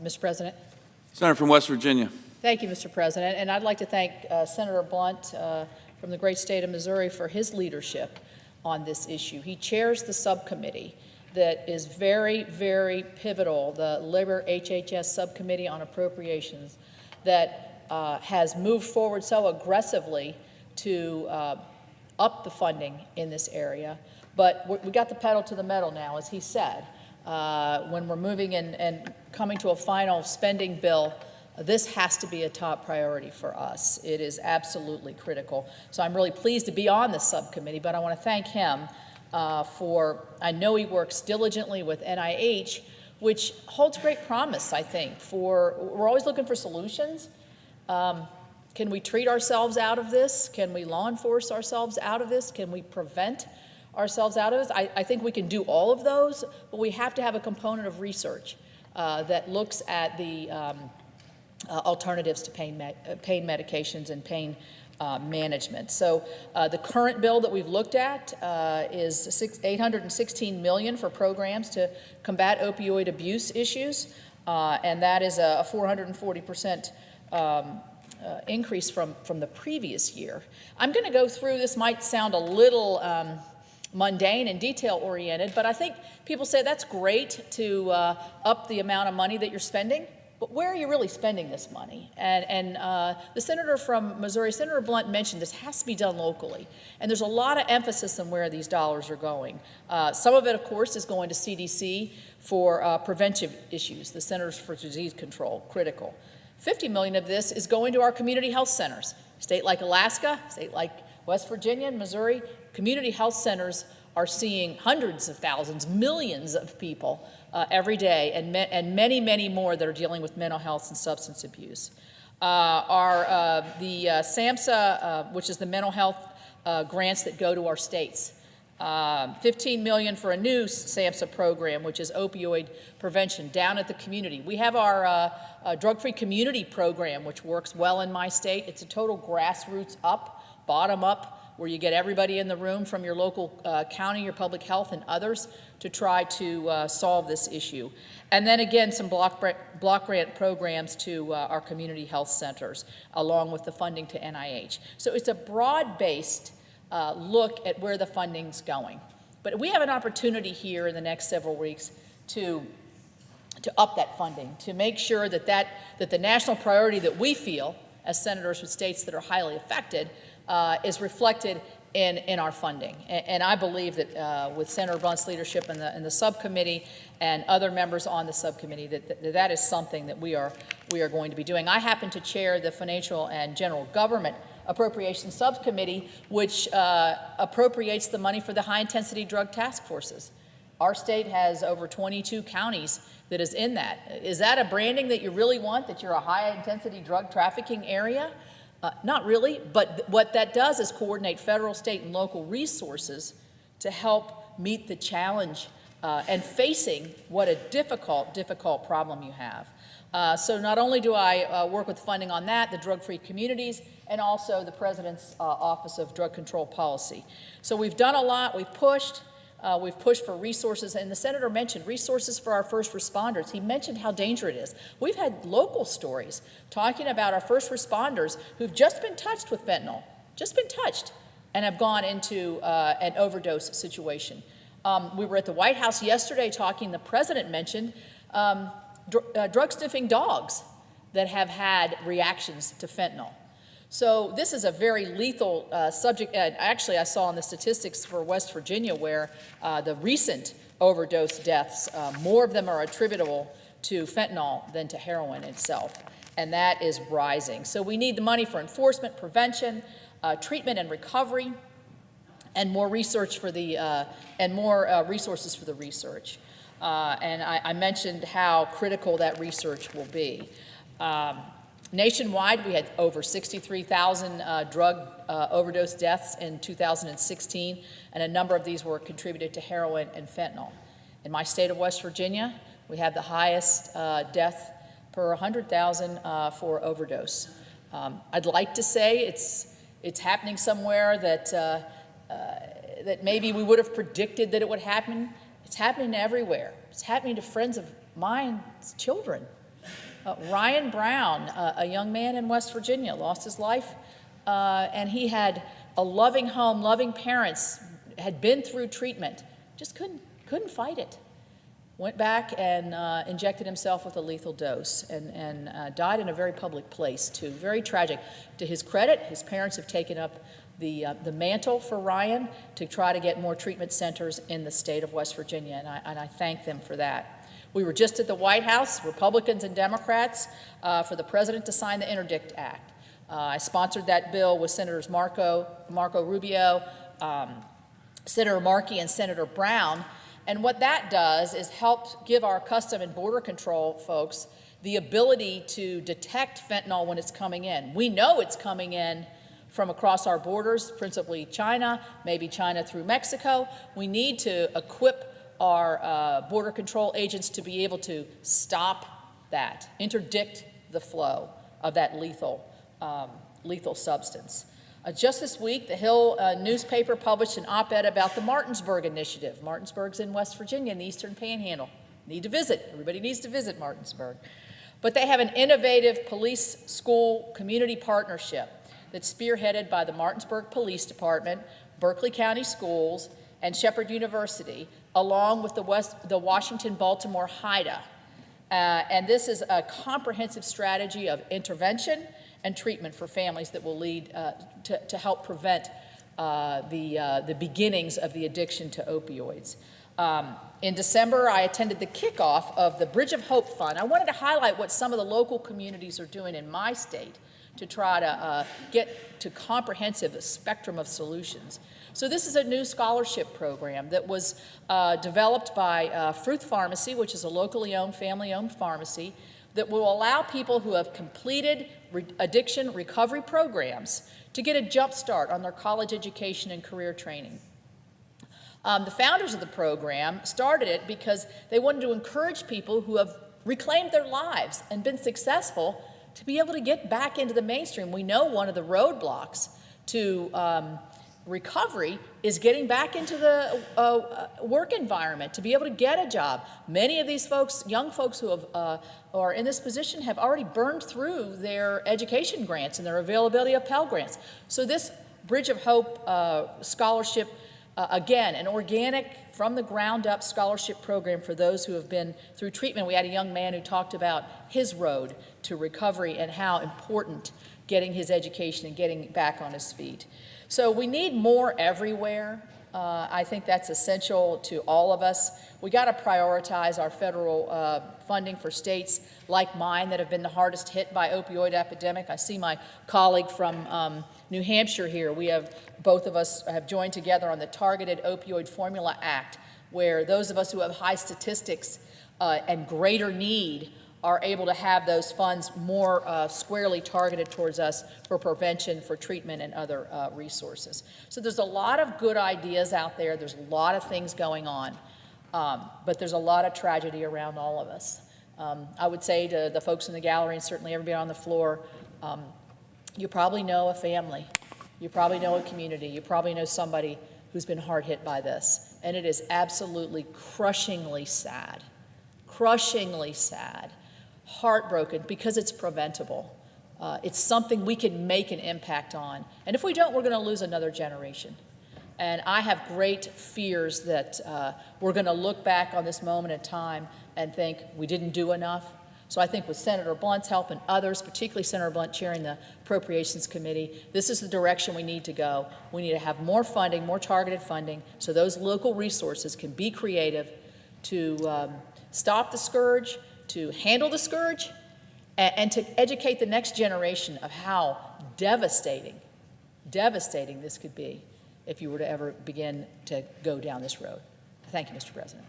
Mr. President. Senator from West Virginia. Thank you, Mr. President. And I'd like to thank Senator Blunt from the great state of Missouri for his leadership on this issue. He chairs the subcommittee that is very, very pivotal, the Labor HHS Subcommittee on Appropriations, that has moved forward so aggressively to up the funding in this area. But we got the pedal to the metal now, as he said. When we're moving and coming to a final spending bill, this has to be a top priority for us. It is absolutely critical. So I'm really pleased to be on this subcommittee, but I want to thank him I know he works diligently with NIH, which holds great promise, I think, we're always looking for solutions. Can we treat ourselves out of this? Can we law enforce ourselves out of this? Can we prevent ourselves out of this? I think we can do all of those, but we have to have a component of research that looks at the alternatives to pain medications and pain management. So the current bill that we've looked at is $816 million for programs to combat opioid abuse issues, and that is a 440% increase from the previous year. I'm going to go through, this might sound a little mundane and detail-oriented, but I think people say that's great to up the amount of money that you're spending, but where are you really spending this money? And the senator from Missouri, Senator Blunt, mentioned this has to be done locally, and there's a lot of emphasis on where these dollars are going. Some of it, of course, is going to CDC for preventive issues, the Centers for Disease Control, critical. $50 million of this is going to our community health centers. State like Alaska, state like West Virginia and Missouri, community health centers are seeing hundreds of thousands, millions of people every day, and many, many more that are dealing with mental health and substance abuse. The SAMHSA, which is the mental health grants that go to our states, $15 million for a new SAMHSA program, which is opioid prevention down at the community. We have our drug-free community program, which works well in my state. It's a total grassroots up, bottom up, where you get everybody in the room from your local county, your public health, and others to try to solve this issue. And then again, some block grant programs to our community health centers, along with the funding to NIH. So it's a broad-based look at where the funding's going. But we have an opportunity here in the next several weeks to up that funding, to make sure that the national priority that we feel as senators with states that are highly affected is reflected in our funding. And I believe that with Senator Blunt's leadership in the subcommittee and other members on the subcommittee, that is something that we are going to be doing. I happen to chair the Financial and General Government Appropriations Subcommittee, which appropriates the money for the high-intensity drug task forces. Our state has over 22 counties that is in that. Is that a branding that you really want, that you're a high-intensity drug trafficking area? Not really, but what that does is coordinate federal, state, and local resources to help meet the challenge and facing what a difficult problem you have. So not only do I work with funding on that, the drug-free communities, and also the President's Office of Drug Control Policy. So we've done a lot, we've pushed for resources, and the Senator mentioned resources for our first responders. He mentioned how dangerous it is. We've had local stories talking about our first responders who've just been touched with fentanyl, and have gone into an overdose situation. We were at the White House yesterday talking, the President mentioned drug-sniffing dogs that have had reactions to fentanyl. So this is a very lethal subject. Actually, I saw in the statistics for West Virginia where the recent overdose deaths, more of them are attributable to fentanyl than to heroin itself, and that is rising. So we need the money for enforcement, prevention, treatment and recovery, and more research for the resources for the research. And I mentioned how critical that research will be. Nationwide, we had over 63,000 drug overdose deaths in 2016, and a number of these were contributed to heroin and fentanyl. In my state of West Virginia, we have the highest death per 100,000 for overdose. I'd like to say it's happening somewhere that maybe we would have predicted that it would happen. It's happening everywhere. It's happening to friends of mine's children. Ryan Brown, a young man in West Virginia, lost his life, and he had a loving home, loving parents, had been through treatment, just couldn't fight it. Went back and injected himself with a lethal dose and died in a very public place, too. Very tragic. To his credit, his parents have taken up the mantle for Ryan to try to get more treatment centers in the state of West Virginia, and I thank them for that. We were just at the White House, Republicans and Democrats, for the president to sign the Interdict Act. I sponsored that bill with Senators Marco Rubio, Senator Markey, and Senator Brown. And what that does is help give our Custom and Border Control folks the ability to detect fentanyl when it's coming in. We know it's coming in from across our borders, principally China, maybe China through Mexico. We need to equip our border control agents to be able to stop that, interdict the flow of that lethal substance. Just this week, the Hill newspaper published an op-ed about the Martinsburg Initiative. Martinsburg's in West Virginia in the Eastern Panhandle. Need to visit. Everybody needs to visit Martinsburg. But they have an innovative police school community partnership that's spearheaded by the Martinsburg Police Department, Berkeley County Schools, and Shepherd University, along with the Washington-Baltimore HIDA. And this is a comprehensive strategy of intervention and treatment for families that will lead to help prevent the beginnings of the addiction to opioids. In December, I attended the kickoff of the Bridge of Hope Fund. I wanted to highlight what some of the local communities are doing in my state to try to get to comprehensive spectrum of solutions. So this is a new scholarship program that was developed by Fruth Pharmacy, which is a locally owned, family-owned pharmacy, that will allow people who have completed addiction recovery programs to get a jump start on their college education and career training. The founders of the program started it because they wanted to encourage people who have reclaimed their lives and been successful to be able to get back into the mainstream. We know one of the roadblocks to recovery is getting back into the work environment, to be able to get a job. Many of these folks, young folks who are in this position, have already burned through their education grants and their availability of Pell Grants. So this Bridge of Hope scholarship, again, an organic, from the ground up scholarship program for those who have been through treatment. We had a young man who talked about his road to recovery and how important getting his education and getting back on his feet. So we need more everywhere. I think that's essential to all of us. We got to prioritize our federal funding for states like mine that have been the hardest hit by opioid epidemic. I see my colleague from New Hampshire here. Both of us have joined together on the Targeted Opioid Formula Act, where those of us who have high statistics and greater need are able to have those funds more squarely targeted towards us for prevention, for treatment, and other resources. So there's a lot of good ideas out there. There's a lot of things going on, but there's a lot of tragedy around all of us. I would say to the folks in the gallery, and certainly everybody on the floor, you probably know a family. You probably know a community. You probably know somebody who's been hard hit by this. And it is absolutely crushingly sad, heartbroken, because it's preventable. It's something we can make an impact on. And if we don't, we're going to lose another generation. And I have great fears that we're going to look back on this moment in time and think we didn't do enough. So I think with Senator Blunt's help and others, particularly Senator Blunt chairing the Appropriations Committee, this is the direction we need to go. We need to have more funding, more targeted funding, so those local resources can be creative to stop the scourge, to handle the scourge, and to educate the next generation of how devastating this could be if you were to ever begin to go down this road. Thank you, Mr. President.